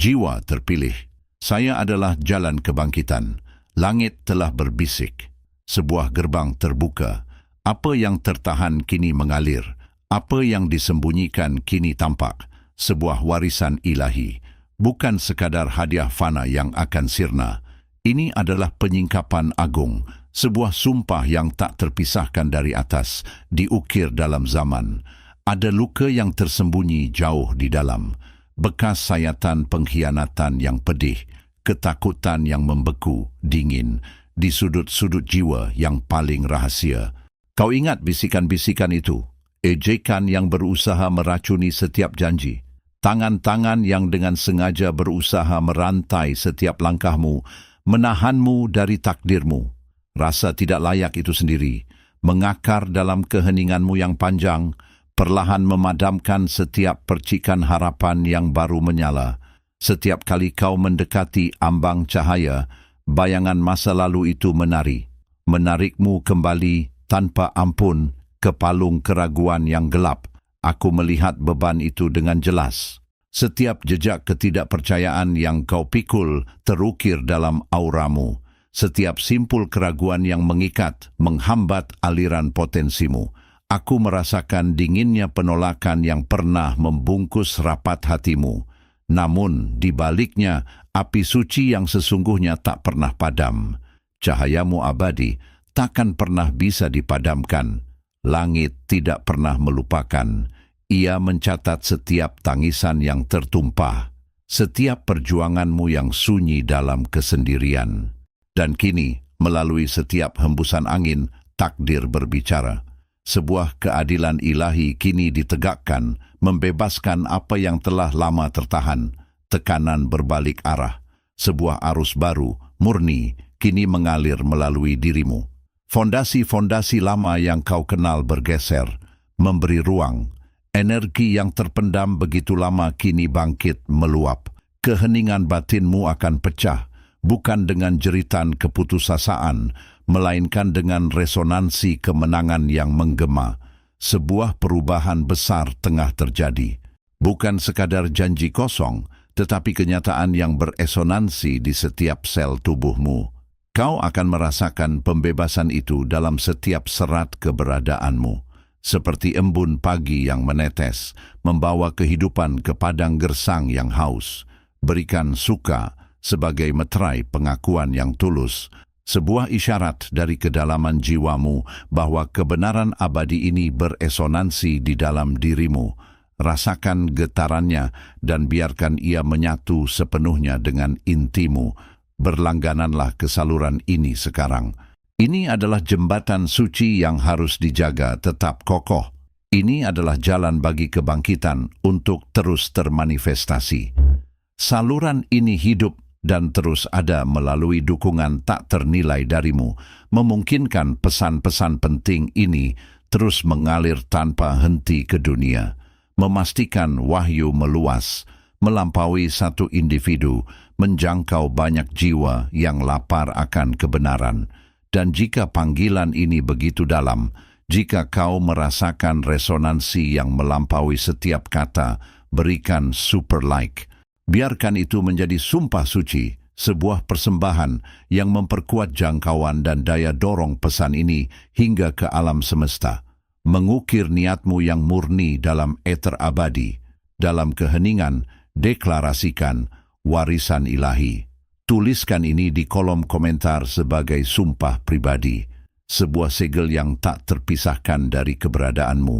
Jiwa terpilih. Saya adalah jalan kebangkitan. Langit telah berbisik. Sebuah gerbang terbuka. Apa yang tertahan kini mengalir. Apa yang disembunyikan kini tampak. Sebuah warisan ilahi. Bukan sekadar hadiah fana yang akan sirna. Ini adalah penyingkapan agung. Sebuah sumpah yang tak terpisahkan dari atas. Diukir dalam zaman. Ada luka yang tersembunyi jauh di dalam. Bekas sayatan pengkhianatan yang pedih, ketakutan yang membeku, dingin, di sudut-sudut jiwa yang paling rahasia. Kau ingat bisikan-bisikan itu? Ejekan yang berusaha meracuni setiap janji. Tangan-tangan yang dengan sengaja berusaha merantai setiap langkahmu, menahanmu dari takdirmu. Rasa tidak layak itu sendiri, mengakar dalam keheninganmu yang panjang, perlahan memadamkan setiap percikan harapan yang baru menyala. Setiap kali kau mendekati ambang cahaya, bayangan masa lalu itu menarikmu kembali tanpa ampun ke palung keraguan yang gelap. Aku melihat beban itu dengan jelas. Setiap jejak ketidakpercayaan yang kau pikul terukir dalam auramu. Setiap simpul keraguan yang mengikat, menghambat aliran potensimu. Aku merasakan dinginnya penolakan yang pernah membungkus rapat hatimu. Namun, di baliknya, api suci yang sesungguhnya tak pernah padam. Cahayamu abadi, takkan pernah bisa dipadamkan. Langit tidak pernah melupakan. Ia mencatat setiap tangisan yang tertumpah, setiap perjuanganmu yang sunyi dalam kesendirian. Dan kini, melalui setiap hembusan angin, takdir berbicara. Sebuah keadilan ilahi kini ditegakkan, membebaskan apa yang telah lama tertahan. Tekanan berbalik arah. Sebuah arus baru, murni, kini mengalir melalui dirimu. Fondasi-fondasi lama yang kau kenal bergeser, memberi ruang. Energi yang terpendam begitu lama kini bangkit meluap. Keheningan batinmu akan pecah, bukan dengan jeritan keputusasaan, melainkan dengan resonansi kemenangan yang menggema. Sebuah perubahan besar tengah terjadi. Bukan sekadar janji kosong, tetapi kenyataan yang beresonansi di setiap sel tubuhmu. Kau akan merasakan pembebasan itu dalam setiap serat keberadaanmu. Seperti embun pagi yang menetes, membawa kehidupan ke padang gersang yang haus. Berikan suka sebagai meterai pengakuan yang tulus. Sebuah isyarat dari kedalaman jiwamu bahwa kebenaran abadi ini beresonansi di dalam dirimu. Rasakan getarannya dan biarkan ia menyatu sepenuhnya dengan intimu. Berlanggananlah ke saluran ini sekarang. Ini adalah jembatan suci yang harus dijaga tetap kokoh. Ini adalah jalan bagi kebangkitan untuk terus termanifestasi. Saluran ini hidup dan terus ada melalui dukungan tak ternilai darimu, memungkinkan pesan-pesan penting ini terus mengalir tanpa henti ke dunia, memastikan wahyu meluas, melampaui satu individu, menjangkau banyak jiwa yang lapar akan kebenaran. Dan jika panggilan ini begitu dalam, jika kau merasakan resonansi yang melampaui setiap kata, berikan super like. Biarkan itu menjadi sumpah suci, sebuah persembahan yang memperkuat jangkauan dan daya dorong pesan ini hingga ke alam semesta. Mengukir niatmu yang murni dalam eter abadi. Dalam keheningan, deklarasikan warisan ilahi. Tuliskan ini di kolom komentar sebagai sumpah pribadi. Sebuah segel yang tak terpisahkan dari keberadaanmu.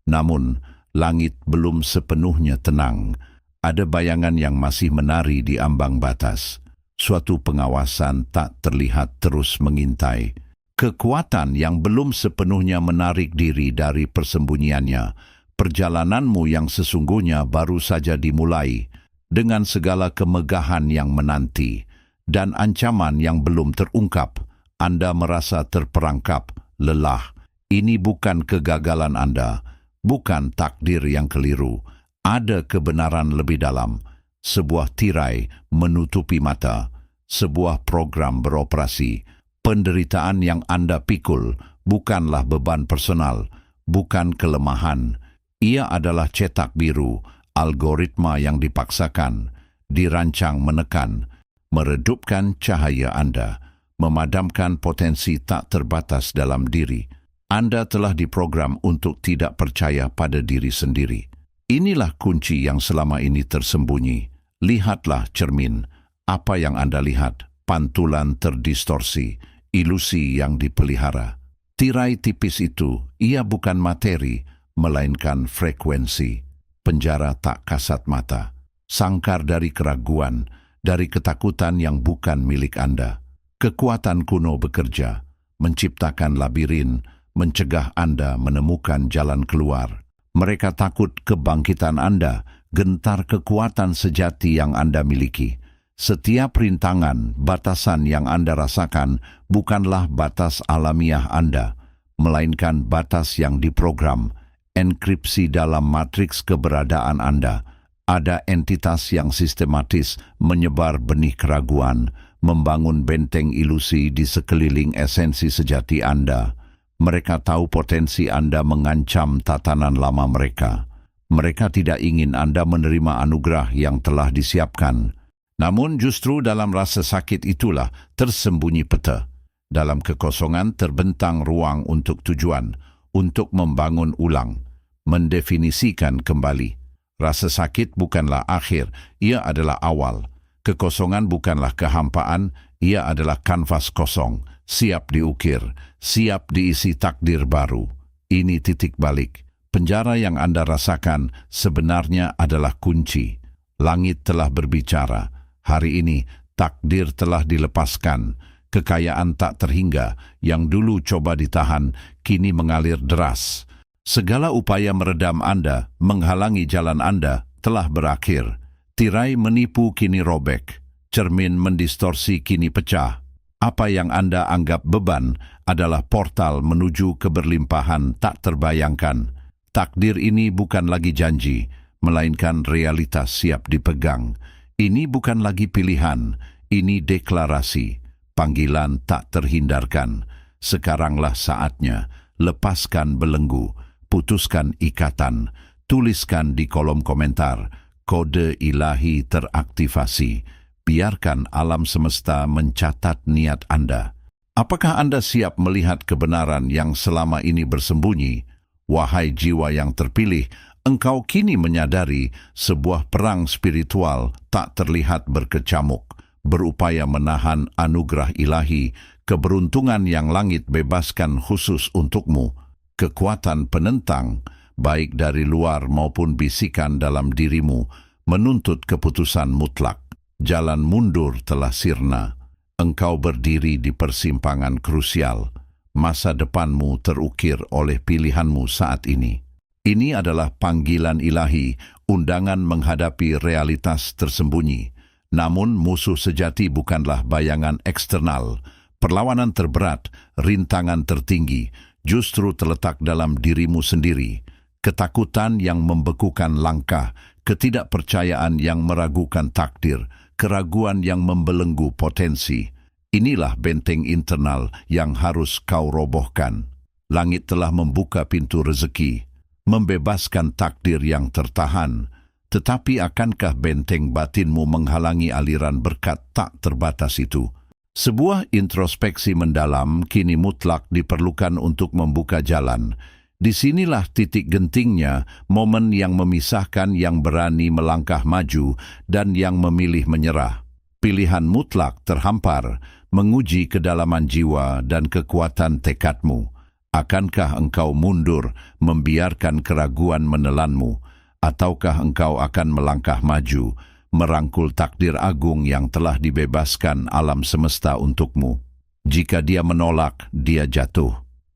Namun, langit belum sepenuhnya tenang. Ada bayangan yang masih menari di ambang batas. Suatu pengawasan tak terlihat terus mengintai. Kekuatan yang belum sepenuhnya menarik diri dari persembunyiannya. Perjalananmu yang sesungguhnya baru saja dimulai, dengan segala kemegahan yang menanti, dan ancaman yang belum terungkap. Anda merasa terperangkap, lelah. Ini bukan kegagalan Anda, bukan takdir yang keliru. Ada kebenaran lebih dalam, sebuah tirai menutupi mata, sebuah program beroperasi. Penderitaan yang Anda pikul bukanlah beban personal, bukan kelemahan. Ia adalah cetak biru, algoritma yang dipaksakan. dirancang menekan, meredupkan cahaya Anda, memadamkan potensi tak terbatas dalam diri. Anda telah diprogram untuk tidak percaya pada diri sendiri. Inilah kunci yang selama ini tersembunyi. Lihatlah cermin. Apa yang Anda lihat? Pantulan terdistorsi, ilusi yang dipelihara. Tirai tipis itu, ia bukan materi, melainkan frekuensi. Penjara tak kasat mata. Sangkar dari keraguan, dari ketakutan yang bukan milik Anda. Kekuatan kuno bekerja, menciptakan labirin, mencegah Anda menemukan jalan keluar. Mereka takut kebangkitan Anda, gentar kekuatan sejati yang Anda miliki. Setiap rintangan, batasan yang Anda rasakan bukanlah batas alamiah Anda, melainkan batas yang diprogram, enkripsi dalam matriks keberadaan Anda. Ada entitas yang sistematis menyebar benih keraguan, membangun benteng ilusi di sekeliling esensi sejati Anda. Mereka tahu potensi Anda mengancam tatanan lama mereka. Mereka tidak ingin Anda menerima anugerah yang telah disiapkan. Namun justru dalam rasa sakit itulah tersembunyi peta. Dalam kekosongan terbentang ruang untuk tujuan, untuk membangun ulang, mendefinisikan kembali. Rasa sakit bukanlah akhir, ia adalah awal. Kekosongan bukanlah kehampaan, ia adalah kanvas kosong, siap diukir, siap diisi takdir baru. Ini titik balik. Penjara yang Anda rasakan sebenarnya adalah kunci. Langit telah berbicara. Hari ini takdir telah dilepaskan. Kekayaan tak terhingga yang dulu coba ditahan, kini mengalir deras. Segala upaya meredam Anda, menghalangi jalan Anda, telah berakhir. Tirai menipu kini robek. Cermin mendistorsi kini pecah. Apa yang Anda anggap beban adalah portal menuju keberlimpahan tak terbayangkan. Takdir ini bukan lagi janji, melainkan realitas siap dipegang. Ini bukan lagi pilihan, ini deklarasi. Panggilan tak terhindarkan. Sekaranglah saatnya. Lepaskan belenggu, putuskan ikatan, tuliskan di kolom komentar. Kode ilahi teraktivasi. Biarkan alam semesta mencatat niat Anda. Apakah Anda siap melihat kebenaran yang selama ini bersembunyi? Wahai jiwa yang terpilih, engkau kini menyadari sebuah perang spiritual tak terlihat berkecamuk, berupaya menahan anugerah ilahi, keberuntungan yang langit bebaskan khusus untukmu. Kekuatan penentang, baik dari luar maupun bisikan dalam dirimu, menuntut keputusan mutlak. Jalan mundur telah sirna. Engkau berdiri di persimpangan krusial. Masa depanmu terukir oleh pilihanmu saat ini. Ini adalah panggilan ilahi, undangan menghadapi realitas tersembunyi. Namun musuh sejati bukanlah bayangan eksternal. Perlawanan terberat, rintangan tertinggi, justru terletak dalam dirimu sendiri. Ketakutan yang membekukan langkah, ketidakpercayaan yang meragukan takdir, keraguan yang membelenggu potensi. Inilah benteng internal yang harus kau robohkan. Langit telah membuka pintu rezeki, membebaskan takdir yang tertahan. Tetapi akankah benteng batinmu menghalangi aliran berkat tak terbatas itu? Sebuah introspeksi mendalam kini mutlak diperlukan untuk membuka jalan. Disinilah titik gentingnya, momen yang memisahkan yang berani melangkah maju dan yang memilih menyerah. Pilihan mutlak terhampar, menguji kedalaman jiwa dan kekuatan tekadmu. Akankah engkau mundur, membiarkan keraguan menelanmu, ataukah engkau akan melangkah maju, merangkul takdir agung yang telah dibebaskan alam semesta untukmu? Jika dia menolak, dia jatuh.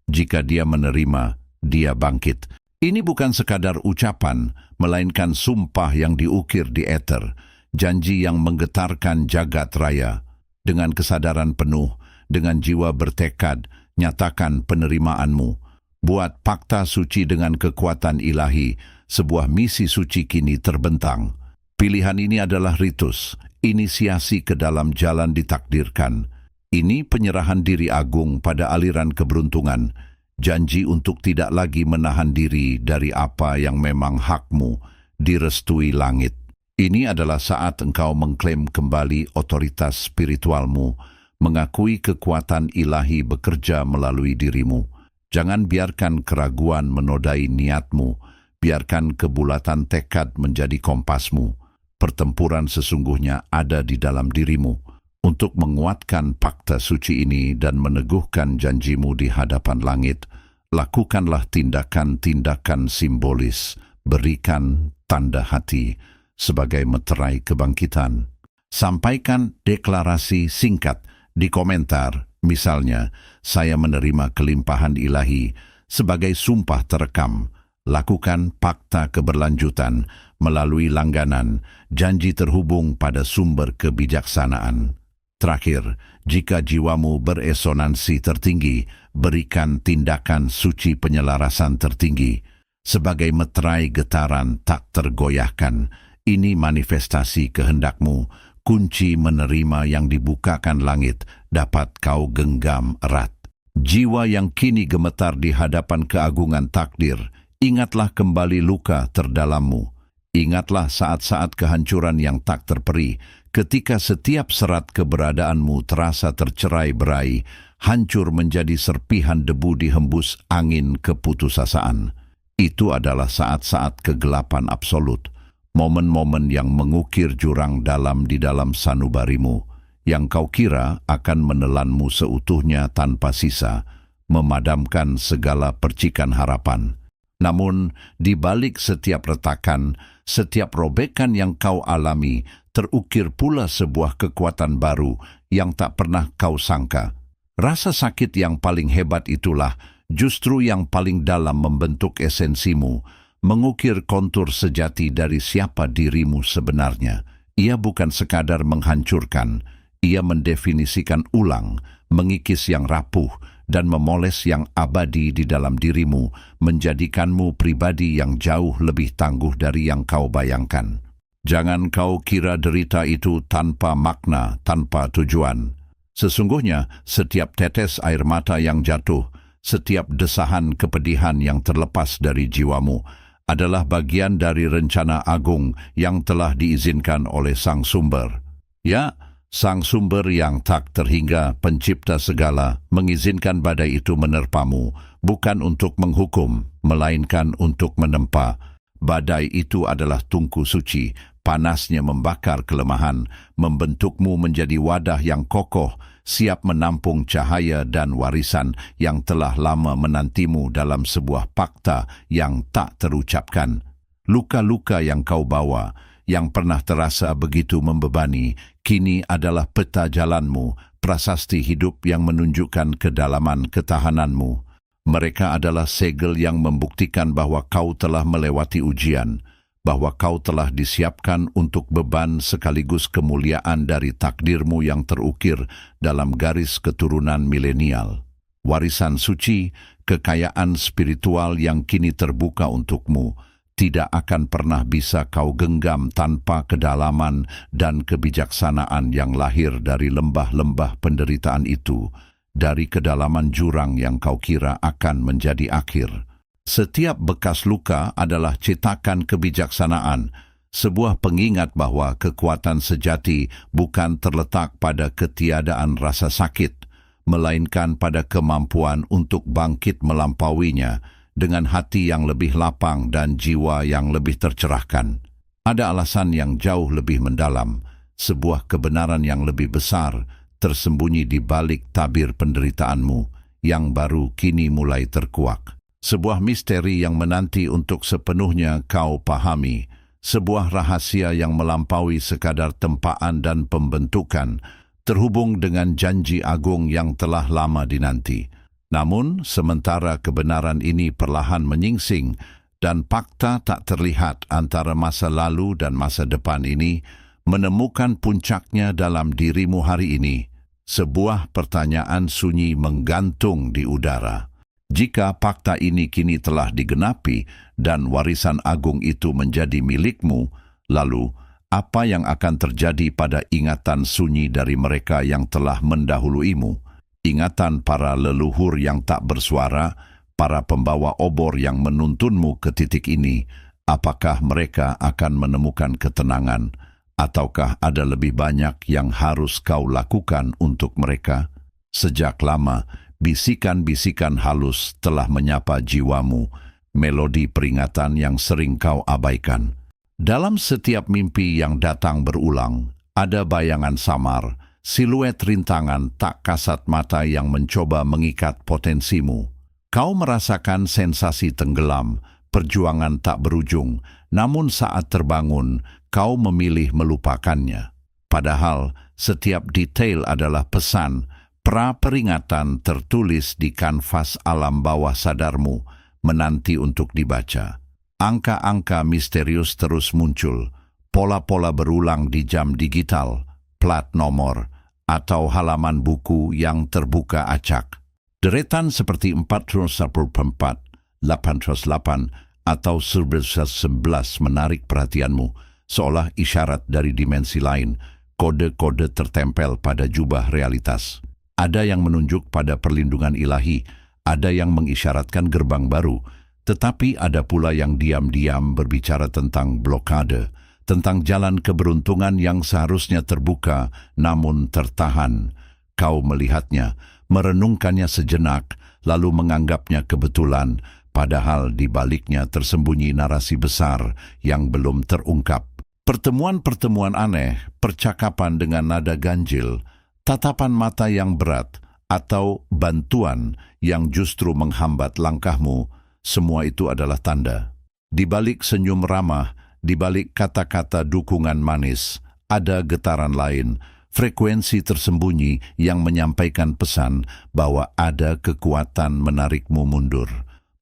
Jika dia menerima, dia bangkit. Ini bukan sekadar ucapan, melainkan sumpah yang diukir di eter, janji yang menggetarkan jagat raya. Dengan kesadaran penuh, dengan jiwa bertekad, nyatakan penerimaanmu. Buat fakta suci dengan kekuatan ilahi, sebuah misi suci kini terbentang. Pilihan ini adalah ritus, inisiasi ke dalam jalan ditakdirkan. Ini penyerahan diri agung pada aliran keberuntungan, janji untuk tidak lagi menahan diri dari apa yang memang hakmu, direstui langit. Ini adalah saat engkau mengklaim kembali otoritas spiritualmu, mengakui kekuatan ilahi bekerja melalui dirimu. Jangan biarkan keraguan menodai niatmu, biarkan kebulatan tekad menjadi kompasmu. Pertempuran sesungguhnya ada di dalam dirimu. Untuk menguatkan fakta suci ini dan meneguhkan janjimu di hadapan langit, lakukanlah tindakan-tindakan simbolis, berikan tanda hati sebagai meterai kebangkitan. Sampaikan deklarasi singkat di komentar, misalnya, saya menerima kelimpahan ilahi sebagai sumpah terekam. Lakukan fakta keberlanjutan melalui langganan, janji terhubung pada sumber kebijaksanaan. Terakhir, jika jiwamu beresonansi tertinggi, berikan tindakan suci penyelarasan tertinggi. Sebagai meterai getaran tak tergoyahkan, ini manifestasi kehendakmu, kunci menerima yang dibukakan langit dapat kau genggam erat. Jiwa yang kini gemetar di hadapan keagungan takdir, ingatlah kembali luka terdalammu. Ingatlah saat-saat kehancuran yang tak terperi, ketika setiap serat keberadaanmu terasa tercerai-berai, hancur menjadi serpihan debu dihembus angin keputusasaan. Itu adalah saat-saat kegelapan absolut, momen-momen yang mengukir jurang dalam di dalam sanubarimu, yang kau kira akan menelanmu seutuhnya tanpa sisa, memadamkan segala percikan harapan. Namun, di balik setiap retakan, setiap robekan yang kau alami, terukir pula sebuah kekuatan baru yang tak pernah kau sangka. Rasa sakit yang paling hebat itulah justru yang paling dalam membentuk esensimu, mengukir kontur sejati dari siapa dirimu sebenarnya. Ia bukan sekadar menghancurkan, ia mendefinisikan ulang, mengikis yang rapuh, dan memoles yang abadi di dalam dirimu, menjadikanmu pribadi yang jauh lebih tangguh dari yang kau bayangkan. Jangan kau kira derita itu tanpa makna, tanpa tujuan. Sesungguhnya, setiap tetes air mata yang jatuh, setiap desahan kepedihan yang terlepas dari jiwamu, adalah bagian dari rencana agung yang telah diizinkan oleh Sang Sumber. Ya, Sang Sumber yang tak terhingga, pencipta segala, mengizinkan badai itu menerpamu, bukan untuk menghukum, melainkan untuk menempa. Badai itu adalah tungku suci, panasnya membakar kelemahan, membentukmu menjadi wadah yang kokoh, siap menampung cahaya dan warisan yang telah lama menantimu dalam sebuah fakta yang tak terucapkan. Luka-luka yang kau bawa, yang pernah terasa begitu membebani, kini adalah peta jalanmu, prasasti hidup yang menunjukkan kedalaman ketahananmu. Mereka adalah segel yang membuktikan bahwa kau telah melewati ujian, bahwa kau telah disiapkan untuk beban sekaligus kemuliaan dari takdirmu yang terukir dalam garis keturunan milenial. Warisan suci, kekayaan spiritual yang kini terbuka untukmu, tidak akan pernah bisa kau genggam tanpa kedalaman dan kebijaksanaan yang lahir dari lembah-lembah penderitaan itu, dari kedalaman jurang yang kau kira akan menjadi akhir. Setiap bekas luka adalah cetakan kebijaksanaan, sebuah pengingat bahwa kekuatan sejati bukan terletak pada ketiadaan rasa sakit, melainkan pada kemampuan untuk bangkit melampauinya, dengan hati yang lebih lapang dan jiwa yang lebih tercerahkan. Ada alasan yang jauh lebih mendalam, sebuah kebenaran yang lebih besar, tersembunyi di balik tabir penderitaanmu, yang baru kini mulai terkuak. Sebuah misteri yang menanti untuk sepenuhnya kau pahami, sebuah rahasia yang melampaui sekadar tempaan dan pembentukan, terhubung dengan janji agung yang telah lama dinanti. Namun, sementara kebenaran ini perlahan menyingsing dan fakta tak terlihat antara masa lalu dan masa depan ini, menemukan puncaknya dalam dirimu hari ini, sebuah pertanyaan sunyi menggantung di udara. Jika fakta ini kini telah digenapi dan warisan agung itu menjadi milikmu, lalu apa yang akan terjadi pada ingatan sunyi dari mereka yang telah mendahuluimu? Ingatan para leluhur yang tak bersuara, para pembawa obor yang menuntunmu ke titik ini, Apakah mereka akan menemukan ketenangan, ataukah ada lebih banyak yang harus kau lakukan untuk mereka? Sejak lama, bisikan-bisikan halus telah menyapa jiwamu, melodi peringatan yang sering kau abaikan. Dalam setiap mimpi yang datang berulang, ada bayangan samar, siluet rintangan tak kasat mata yang mencoba mengikat potensimu. Kau merasakan sensasi tenggelam, perjuangan tak berujung, namun saat terbangun, kau memilih melupakannya. Padahal setiap detail adalah pesan, pra-peringatan tertulis di kanvas alam bawah sadarmu, menanti untuk dibaca. Angka-angka misterius terus muncul, pola-pola berulang di jam digital, plat nomor, atau halaman buku yang terbuka acak. Deretan seperti 414, 808, atau 1111 menarik perhatianmu, seolah isyarat dari dimensi lain, kode-kode tertempel pada jubah realitas. Ada yang menunjuk pada perlindungan ilahi, ada yang mengisyaratkan gerbang baru, tetapi ada pula yang diam-diam berbicara tentang blokade, tentang jalan keberuntungan yang seharusnya terbuka, namun tertahan. Kau melihatnya, merenungkannya sejenak, lalu menganggapnya kebetulan, padahal di baliknya tersembunyi narasi besar yang belum terungkap. Pertemuan-pertemuan aneh, percakapan dengan nada ganjil, tatapan mata yang berat, atau bantuan yang justru menghambat langkahmu, semua itu adalah tanda. Di balik senyum ramah, di balik kata-kata dukungan manis, ada getaran lain, frekuensi tersembunyi yang menyampaikan pesan bahwa ada kekuatan menarikmu mundur.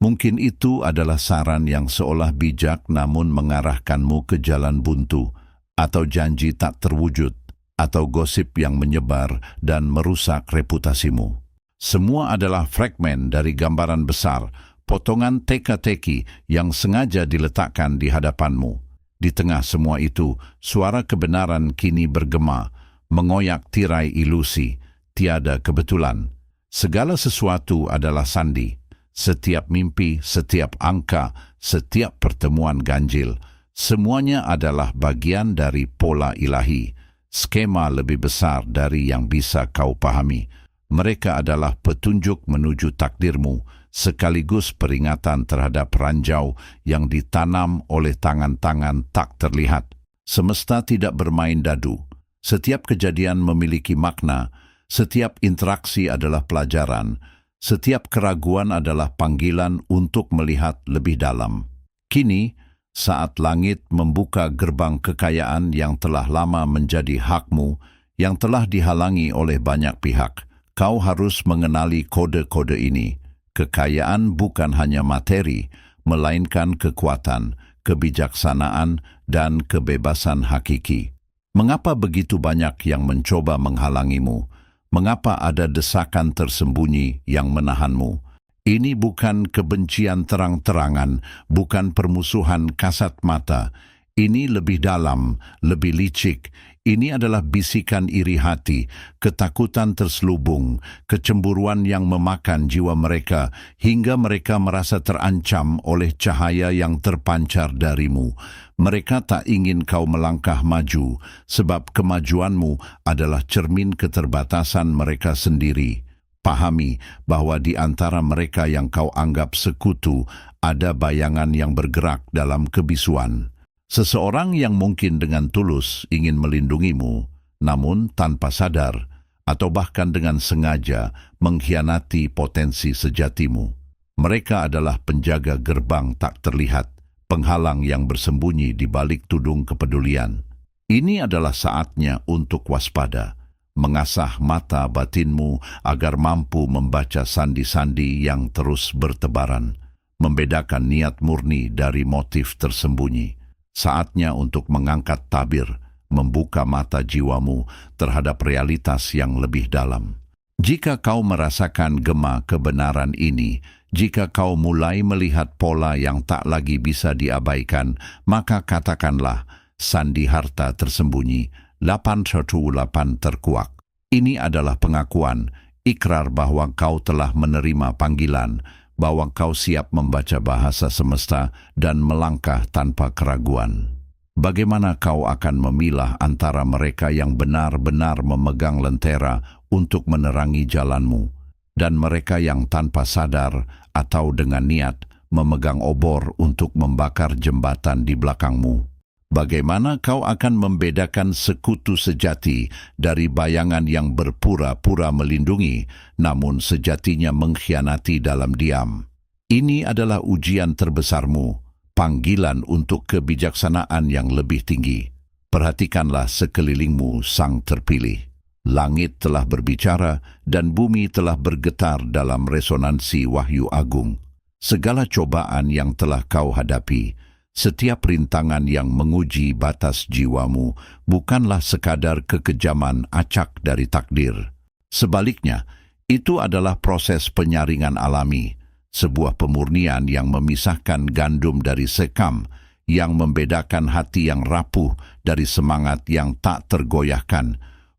Mungkin itu adalah saran yang seolah bijak namun mengarahkanmu ke jalan buntu, atau janji tak terwujud, atau gosip yang menyebar dan merusak reputasimu. Semua adalah fragmen dari gambaran besar, potongan teka-teki yang sengaja diletakkan di hadapanmu. Di tengah semua itu, suara kebenaran kini bergema, mengoyak tirai ilusi, tiada kebetulan. Segala sesuatu adalah sandi. Setiap mimpi, setiap angka, setiap pertemuan ganjil, semuanya adalah bagian dari pola ilahi, skema lebih besar dari yang bisa kau pahami. Mereka adalah petunjuk menuju takdirmu, sekaligus peringatan terhadap ranjau yang ditanam oleh tangan-tangan tak terlihat. Semesta tidak bermain dadu. Setiap kejadian memiliki makna, setiap interaksi adalah pelajaran, setiap keraguan adalah panggilan untuk melihat lebih dalam. Kini, saat langit membuka gerbang kekayaan yang telah lama menjadi hakmu, yang telah dihalangi oleh banyak pihak, kau harus mengenali kode-kode ini. Kekayaan bukan hanya materi, melainkan kekuatan, kebijaksanaan, dan kebebasan hakiki. Mengapa begitu banyak yang mencoba menghalangimu? Mengapa ada desakan tersembunyi yang menahanmu? Ini bukan kebencian terang-terangan, bukan permusuhan kasat mata. Ini lebih dalam, lebih licik. Ini adalah bisikan iri hati, ketakutan terselubung, kecemburuan yang memakan jiwa mereka hingga mereka merasa terancam oleh cahaya yang terpancar darimu. Mereka tak ingin kau melangkah maju, sebab kemajuanmu adalah cermin keterbatasan mereka sendiri. Pahami bahwa di antara mereka yang kau anggap sekutu, ada bayangan yang bergerak dalam kebisuan. Seseorang yang mungkin dengan tulus ingin melindungimu, namun tanpa sadar, atau bahkan dengan sengaja mengkhianati potensi sejatimu. Mereka adalah penjaga gerbang tak terlihat, penghalang yang bersembunyi di balik tudung kepedulian. Ini adalah saatnya untuk waspada, mengasah mata batinmu agar mampu membaca sandi-sandi yang terus bertebaran, membedakan niat murni dari motif tersembunyi. Saatnya untuk mengangkat tabir, membuka mata jiwamu terhadap realitas yang lebih dalam. Jika kau merasakan gema kebenaran ini, jika kau mulai melihat pola yang tak lagi bisa diabaikan, maka katakanlah, sandi harta tersembunyi, 818 terkuak. Ini adalah pengakuan, ikrar bahwa kau telah menerima panggilan, bahwa kau siap membaca bahasa semesta dan melangkah tanpa keraguan. Bagaimana kau akan memilah antara mereka yang benar-benar memegang lentera untuk menerangi jalanmu, dan mereka yang tanpa sadar atau dengan niat memegang obor untuk membakar jembatan di belakangmu? Bagaimana kau akan membedakan sekutu sejati dari bayangan yang berpura-pura melindungi, namun sejatinya mengkhianati dalam diam? Ini adalah ujian terbesarmu, panggilan untuk kebijaksanaan yang lebih tinggi. Perhatikanlah sekelilingmu, sang terpilih. Langit telah berbicara dan bumi telah bergetar dalam resonansi wahyu agung. Segala cobaan yang telah kau hadapi, setiap rintangan yang menguji batas jiwamu, bukanlah sekadar kekejaman acak dari takdir. Sebaliknya, itu adalah proses penyaringan alami, sebuah pemurnian yang memisahkan gandum dari sekam, yang membedakan hati yang rapuh dari semangat yang tak tergoyahkan.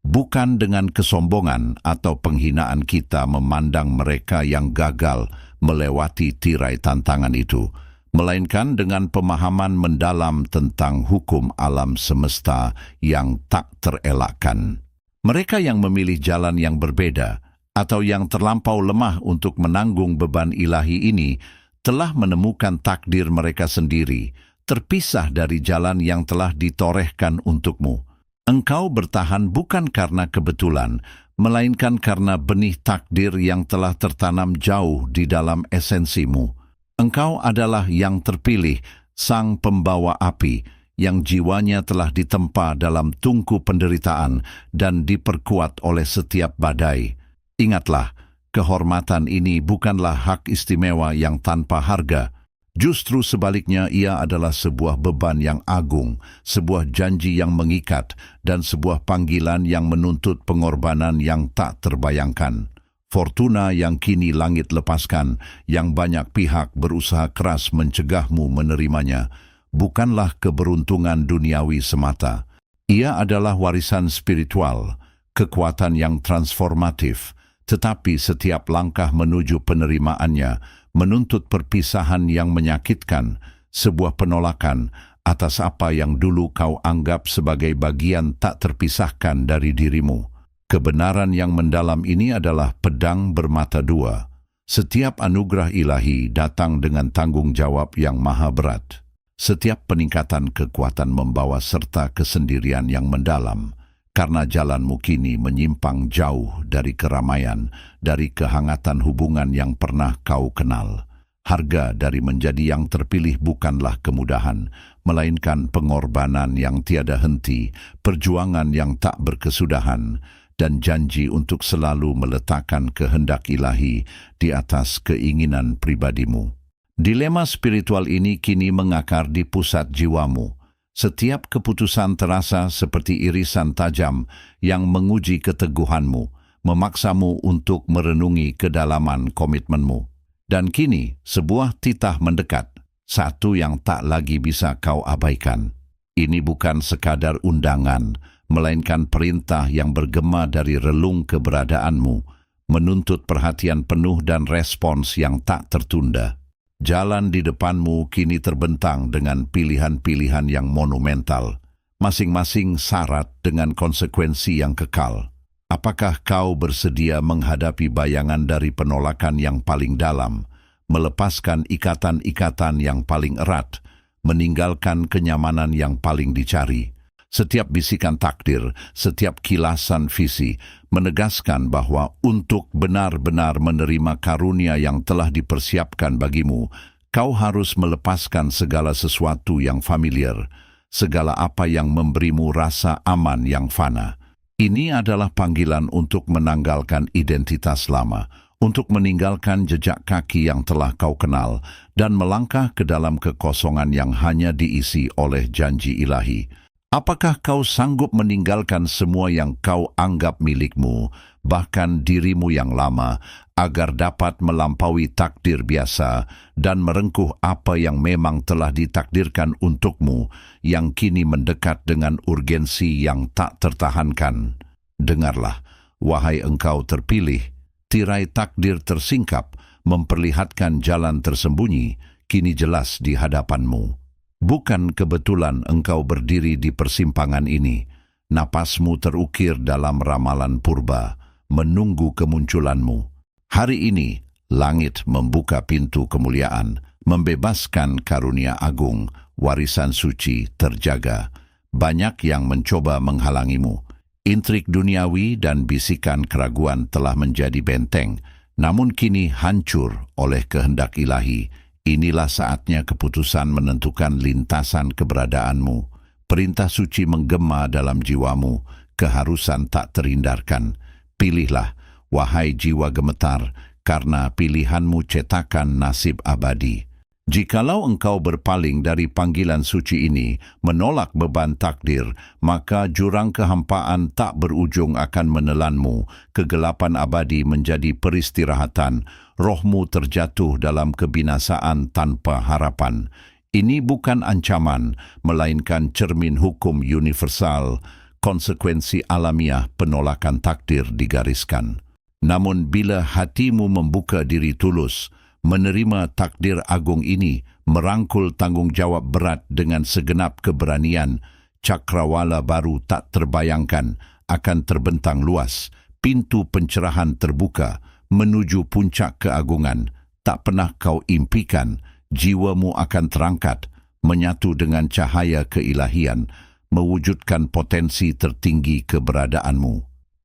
Bukan dengan kesombongan atau penghinaan kita memandang mereka yang gagal melewati tirai tantangan itu, melainkan dengan pemahaman mendalam tentang hukum alam semesta yang tak terelakkan. Mereka yang memilih jalan yang berbeda atau yang terlampau lemah untuk menanggung beban ilahi ini telah menemukan takdir mereka sendiri, terpisah dari jalan yang telah ditorehkan untukmu. Engkau bertahan bukan karena kebetulan, melainkan karena benih takdir yang telah tertanam jauh di dalam esensimu. Engkau adalah yang terpilih, sang pembawa api, yang jiwanya telah ditempa dalam tungku penderitaan dan diperkuat oleh setiap badai. Ingatlah, kehormatan ini bukanlah hak istimewa yang tanpa harga. Justru sebaliknya, ia adalah sebuah beban yang agung, sebuah janji yang mengikat, dan sebuah panggilan yang menuntut pengorbanan yang tak terbayangkan. Fortuna yang kini langit lepaskan, yang banyak pihak berusaha keras mencegahmu menerimanya, bukanlah keberuntungan duniawi semata. Ia adalah warisan spiritual, kekuatan yang transformatif, tetapi setiap langkah menuju penerimaannya menuntut perpisahan yang menyakitkan, sebuah penolakan atas apa yang dulu kau anggap sebagai bagian tak terpisahkan dari dirimu. Kebenaran yang mendalam ini adalah pedang bermata dua. Setiap anugerah ilahi datang dengan tanggung jawab yang maha berat. Setiap peningkatan kekuatan membawa serta kesendirian yang mendalam, karena jalanmu kini menyimpang jauh dari keramaian, dari kehangatan hubungan yang pernah kau kenal. Harga dari menjadi yang terpilih bukanlah kemudahan, melainkan pengorbanan yang tiada henti, perjuangan yang tak berkesudahan, dan janji untuk selalu meletakkan kehendak ilahi di atas keinginan pribadimu. Dilema spiritual ini kini mengakar di pusat jiwamu. Setiap keputusan terasa seperti irisan tajam yang menguji keteguhanmu, memaksamu untuk merenungi kedalaman komitmenmu. Dan kini sebuah titah mendekat, satu yang tak lagi bisa kau abaikan. Ini bukan sekadar undangan, melainkan perintah yang bergema dari relung keberadaanmu, menuntut perhatian penuh dan respons yang tak tertunda. Jalan di depanmu kini terbentang dengan pilihan-pilihan yang monumental, masing-masing syarat dengan konsekuensi yang kekal. Apakah kau bersedia menghadapi bayangan dari penolakan yang paling dalam, melepaskan ikatan-ikatan yang paling erat, meninggalkan kenyamanan yang paling dicari? Setiap bisikan takdir, setiap kilasan visi, menegaskan bahwa untuk benar-benar menerima karunia yang telah dipersiapkan bagimu, kau harus melepaskan segala sesuatu yang familiar, segala apa yang memberimu rasa aman yang fana. Ini adalah panggilan untuk menanggalkan identitas lama, untuk meninggalkan jejak kaki yang telah kau kenal, dan melangkah ke dalam kekosongan yang hanya diisi oleh janji ilahi. Apakah kau sanggup meninggalkan semua yang kau anggap milikmu, bahkan dirimu yang lama, agar dapat melampaui takdir biasa dan merengkuh apa yang memang telah ditakdirkan untukmu, yang kini mendekat dengan urgensi yang tak tertahankan? Dengarlah, wahai engkau terpilih, tirai takdir tersingkap, memperlihatkan jalan tersembunyi, kini jelas di hadapanmu. Bukan kebetulan engkau berdiri di persimpangan ini. Napasmu terukir dalam ramalan purba, menunggu kemunculanmu. Hari ini, langit membuka pintu kemuliaan, membebaskan karunia agung, warisan suci terjaga. Banyak yang mencoba menghalangimu. Intrik duniawi dan bisikan keraguan telah menjadi benteng, namun kini hancur oleh kehendak ilahi. Inilah saatnya keputusan menentukan lintasan keberadaanmu. Perintah suci menggema dalam jiwamu, keharusan tak terhindarkan. Pilihlah, wahai jiwa gemetar, karena pilihanmu cetakan nasib abadi. Jikalau engkau berpaling dari panggilan suci ini, menolak beban takdir, maka jurang kehampaan tak berujung akan menelanmu, kegelapan abadi menjadi peristirahatan, rohmu terjatuh dalam kebinasaan tanpa harapan. Ini bukan ancaman, melainkan cermin hukum universal, konsekuensi alamiah penolakan takdir digariskan. Namun bila hatimu membuka diri tulus, menerima takdir agung ini, merangkul tanggung jawab berat dengan segenap keberanian, cakrawala baru tak terbayangkan akan terbentang luas, pintu pencerahan terbuka menuju puncak keagungan. Tak pernah kau impikan, jiwamu akan terangkat, menyatu dengan cahaya keilahian, mewujudkan potensi tertinggi keberadaanmu.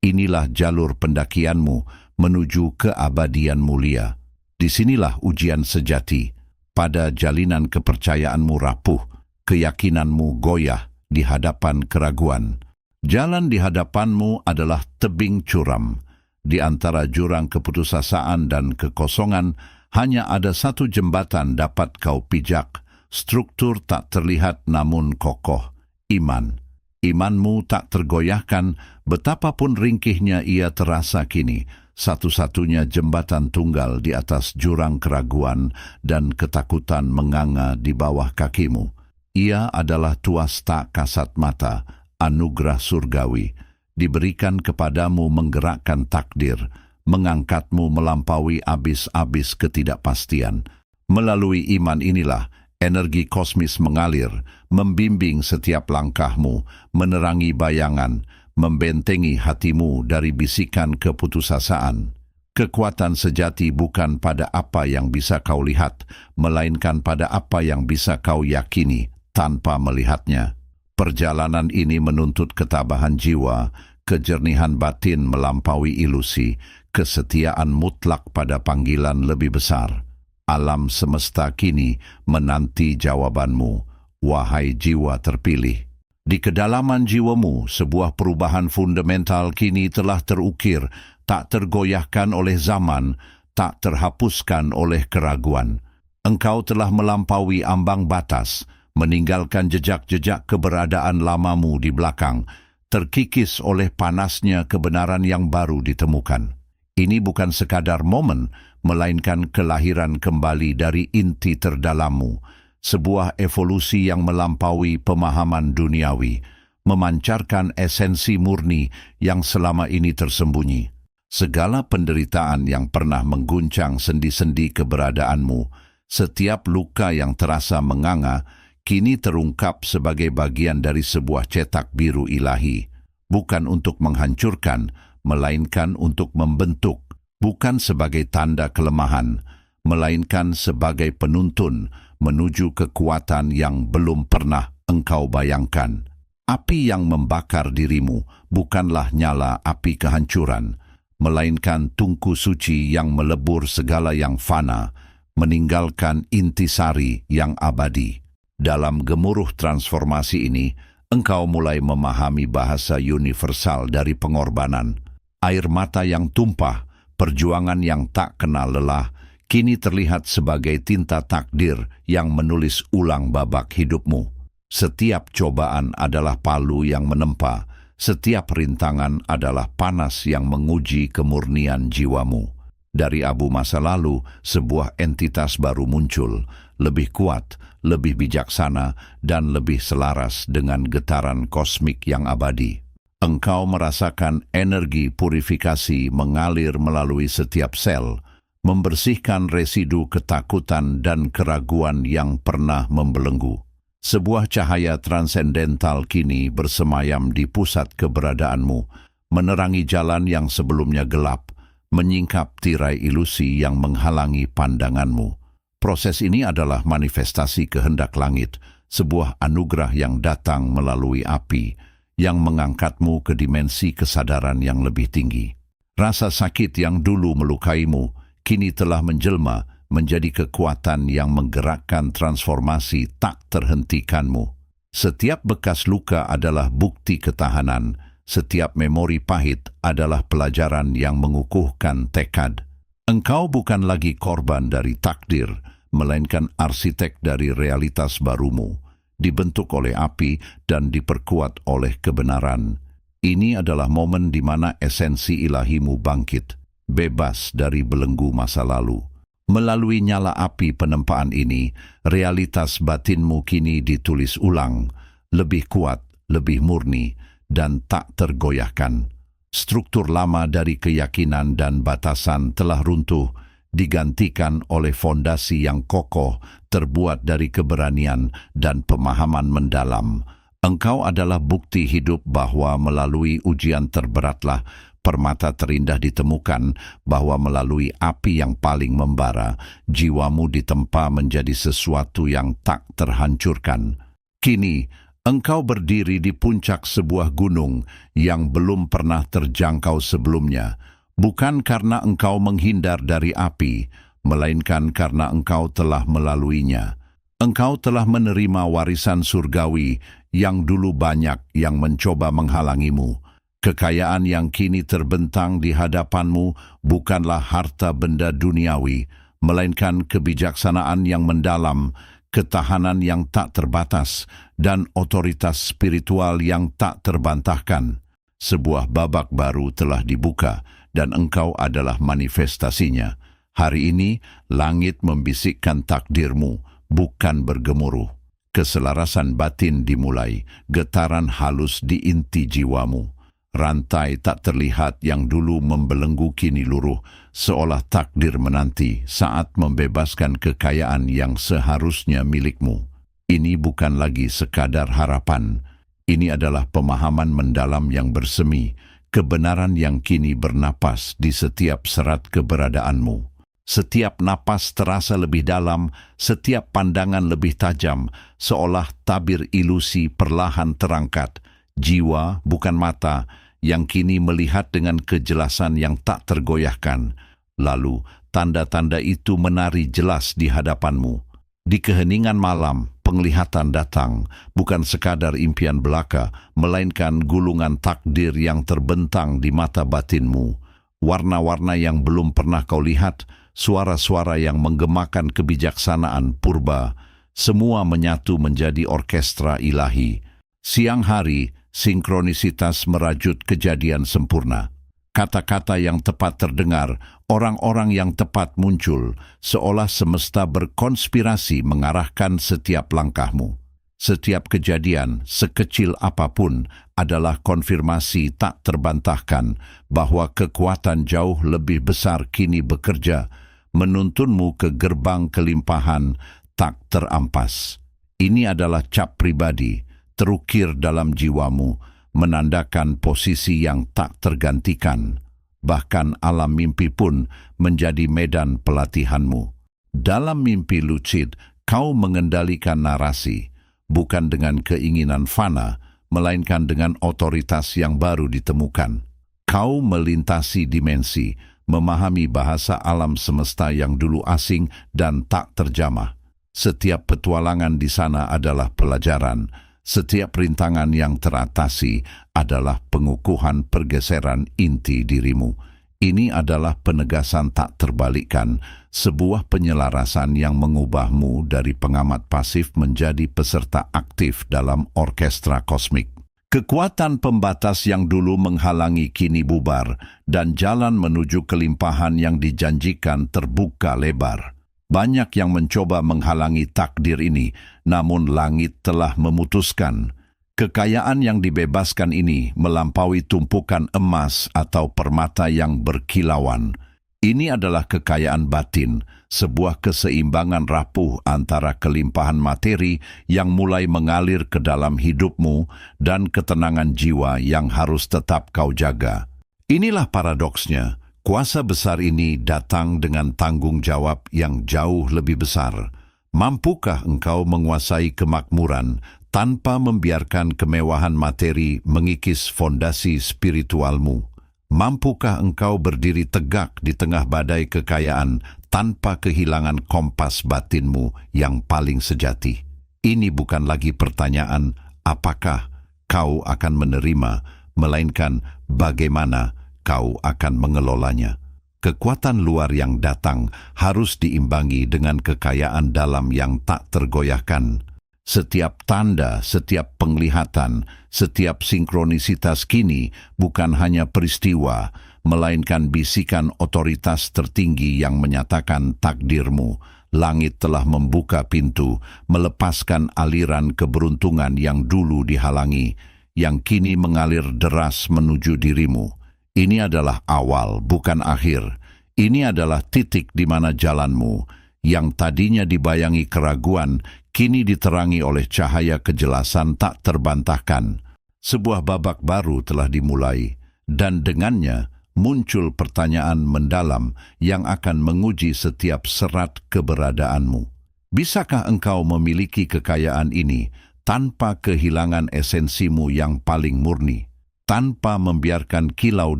Inilah jalur pendakianmu menuju keabadian mulia. Disinilah ujian sejati. Pada jalinan kepercayaanmu rapuh, keyakinanmu goyah di hadapan keraguan. Jalan di hadapanmu adalah tebing curam. Di antara jurang keputusasaan dan kekosongan, hanya ada satu jembatan dapat kau pijak. Struktur tak terlihat namun kokoh. Iman. Imanmu tak tergoyahkan, betapapun ringkihnya ia terasa kini. Satu-satunya jembatan tunggal di atas jurang keraguan dan ketakutan menganga di bawah kakimu. Ia adalah tuas tak kasat mata, anugerah surgawi, diberikan kepadamu menggerakkan takdir, mengangkatmu melampaui abis-abis ketidakpastian. Melalui iman inilah, energi kosmis mengalir, membimbing setiap langkahmu, menerangi bayangan, membentengi hatimu dari bisikan keputusasaan. Kekuatan sejati bukan pada apa yang bisa kau lihat, melainkan pada apa yang bisa kau yakini tanpa melihatnya. Perjalanan ini menuntut ketabahan jiwa, kejernihan batin melampaui ilusi, kesetiaan mutlak pada panggilan lebih besar. Alam semesta kini menanti jawabanmu, wahai jiwa terpilih. Di kedalaman jiwamu, sebuah perubahan fundamental kini telah terukir, tak tergoyahkan oleh zaman, tak terhapuskan oleh keraguan. Engkau telah melampaui ambang batas, meninggalkan jejak-jejak keberadaan lamamu di belakang, terkikis oleh panasnya kebenaran yang baru ditemukan. Ini bukan sekadar momen, melainkan kelahiran kembali dari inti terdalammu, sebuah evolusi yang melampaui pemahaman duniawi, memancarkan esensi murni yang selama ini tersembunyi. Segala penderitaan yang pernah mengguncang sendi-sendi keberadaanmu, setiap luka yang terasa menganga, kini terungkap sebagai bagian dari sebuah cetak biru ilahi, bukan untuk menghancurkan, melainkan untuk membentuk, bukan sebagai tanda kelemahan, melainkan sebagai penuntun menuju kekuatan yang belum pernah engkau bayangkan. Api yang membakar dirimu bukanlah nyala api kehancuran, melainkan tungku suci yang melebur segala yang fana, meninggalkan intisari yang abadi. Dalam gemuruh transformasi ini, engkau mulai memahami bahasa universal dari pengorbanan. Air mata yang tumpah, perjuangan yang tak kenal lelah, kini terlihat sebagai tinta takdir yang menulis ulang babak hidupmu. Setiap cobaan adalah palu yang menempa, setiap rintangan adalah panas yang menguji kemurnian jiwamu. Dari abu masa lalu, sebuah entitas baru muncul, lebih kuat, lebih bijaksana, dan lebih selaras dengan getaran kosmik yang abadi. Engkau merasakan energi purifikasi mengalir melalui setiap sel, membersihkan residu ketakutan dan keraguan yang pernah membelenggu. Sebuah cahaya transendental kini bersemayam di pusat keberadaanmu, menerangi jalan yang sebelumnya gelap, menyingkap tirai ilusi yang menghalangi pandanganmu. Proses ini adalah manifestasi kehendak langit, sebuah anugerah yang datang melalui api, yang mengangkatmu ke dimensi kesadaran yang lebih tinggi. Rasa sakit yang dulu melukaimu, kini telah menjelma menjadi kekuatan yang menggerakkan transformasi tak terhentikanmu. Setiap bekas luka adalah bukti ketahanan, setiap memori pahit adalah pelajaran yang mengukuhkan tekad. Engkau bukan lagi korban dari takdir, melainkan arsitek dari realitas barumu, dibentuk oleh api dan diperkuat oleh kebenaran. Ini adalah momen di mana esensi ilahimu bangkit, bebas dari belenggu masa lalu. Melalui nyala api penempaan ini, realitas batinmu kini ditulis ulang, lebih kuat, lebih murni, dan tak tergoyahkan. Struktur lama dari keyakinan dan batasan telah runtuh, digantikan oleh fondasi yang kokoh, terbuat dari keberanian dan pemahaman mendalam. Engkau adalah bukti hidup bahwa melalui ujian terberatlah permata terindah ditemukan, bahwa melalui api yang paling membara, jiwamu ditempa menjadi sesuatu yang tak terhancurkan. Kini, engkau berdiri di puncak sebuah gunung yang belum pernah terjangkau sebelumnya, bukan karena engkau menghindar dari api, melainkan karena engkau telah melaluinya. Engkau telah menerima warisan surgawi yang dulu banyak yang mencoba menghalangimu. Kekayaan yang kini terbentang di hadapanmu bukanlah harta benda duniawi, melainkan kebijaksanaan yang mendalam, ketahanan yang tak terbatas, dan otoritas spiritual yang tak terbantahkan. Sebuah babak baru telah dibuka, dan engkau adalah manifestasinya. Hari ini, langit membisikkan takdirmu, bukan bergemuruh. Keselarasan batin dimulai, getaran halus di inti jiwamu. Rantai tak terlihat yang dulu membelenggu kini luruh, seolah takdir menanti saat membebaskan kekayaan yang seharusnya milikmu. Ini bukan lagi sekadar harapan. Ini adalah pemahaman mendalam yang bersemi, kebenaran yang kini bernapas di setiap serat keberadaanmu. Setiap napas terasa lebih dalam, setiap pandangan lebih tajam, seolah tabir ilusi perlahan terangkat. Jiwa, bukan mata, yang kini melihat dengan kejelasan yang tak tergoyahkan. Lalu, tanda-tanda itu menari jelas di hadapanmu. Di keheningan malam, penglihatan datang, bukan sekadar impian belaka, melainkan gulungan takdir yang terbentang di mata batinmu. Warna-warna yang belum pernah kau lihat, suara-suara yang menggemakan kebijaksanaan purba, semua menyatu menjadi orkestra ilahi. Siang hari, sinkronisitas merajut kejadian sempurna. Kata-kata yang tepat terdengar, orang-orang yang tepat muncul, seolah semesta berkonspirasi mengarahkan setiap langkahmu. Setiap kejadian, sekecil apapun, adalah konfirmasi tak terbantahkan bahwa kekuatan jauh lebih besar kini bekerja, menuntunmu ke gerbang kelimpahan tak terampas. Ini adalah cap pribadi, terukir dalam jiwamu, menandakan posisi yang tak tergantikan. Bahkan alam mimpi pun menjadi medan pelatihanmu. Dalam mimpi lucid, kau mengendalikan narasi, bukan dengan keinginan fana, melainkan dengan otoritas yang baru ditemukan. Kau melintasi dimensi, memahami bahasa alam semesta yang dulu asing dan tak terjamah. Setiap petualangan di sana adalah pelajaran. Setiap rintangan yang teratasi adalah pengukuhan pergeseran inti dirimu. Ini adalah penegasan tak terbalikkan, sebuah penyelarasan yang mengubahmu dari pengamat pasif menjadi peserta aktif dalam orkestra kosmik. Kekuatan pembatas yang dulu menghalangi kini bubar, dan jalan menuju kelimpahan yang dijanjikan terbuka lebar. Banyak yang mencoba menghalangi takdir ini, namun langit telah memutuskan. Kekayaan yang dibebaskan ini melampaui tumpukan emas atau permata yang berkilauan. Ini adalah kekayaan batin, sebuah keseimbangan rapuh antara kelimpahan materi yang mulai mengalir ke dalam hidupmu dan ketenangan jiwa yang harus tetap kau jaga. Inilah paradoksnya, kuasa besar ini datang dengan tanggung jawab yang jauh lebih besar. Mampukah engkau menguasai kemakmuran tanpa membiarkan kemewahan materi mengikis fondasi spiritualmu? Mampukah engkau berdiri tegak di tengah badai kekayaan tanpa kehilangan kompas batinmu yang paling sejati? Ini bukan lagi pertanyaan apakah kau akan menerima, melainkan bagaimana kau akan mengelolanya. Kekuatan luar yang datang harus diimbangi dengan kekayaan dalam yang tak tergoyahkan. Setiap tanda, setiap penglihatan, setiap sinkronisitas kini bukan hanya peristiwa, melainkan bisikan otoritas tertinggi yang menyatakan takdirmu. Langit telah membuka pintu, melepaskan aliran keberuntungan yang dulu dihalangi, yang kini mengalir deras menuju dirimu. Ini adalah awal, bukan akhir. Ini adalah titik di mana jalanmu, yang tadinya dibayangi keraguan, kini diterangi oleh cahaya kejelasan tak terbantahkan. Sebuah babak baru telah dimulai, dan dengannya muncul pertanyaan mendalam yang akan menguji setiap serat keberadaanmu. Bisakah engkau memiliki kekayaan ini tanpa kehilangan esensimu yang paling murni, tanpa membiarkan kilau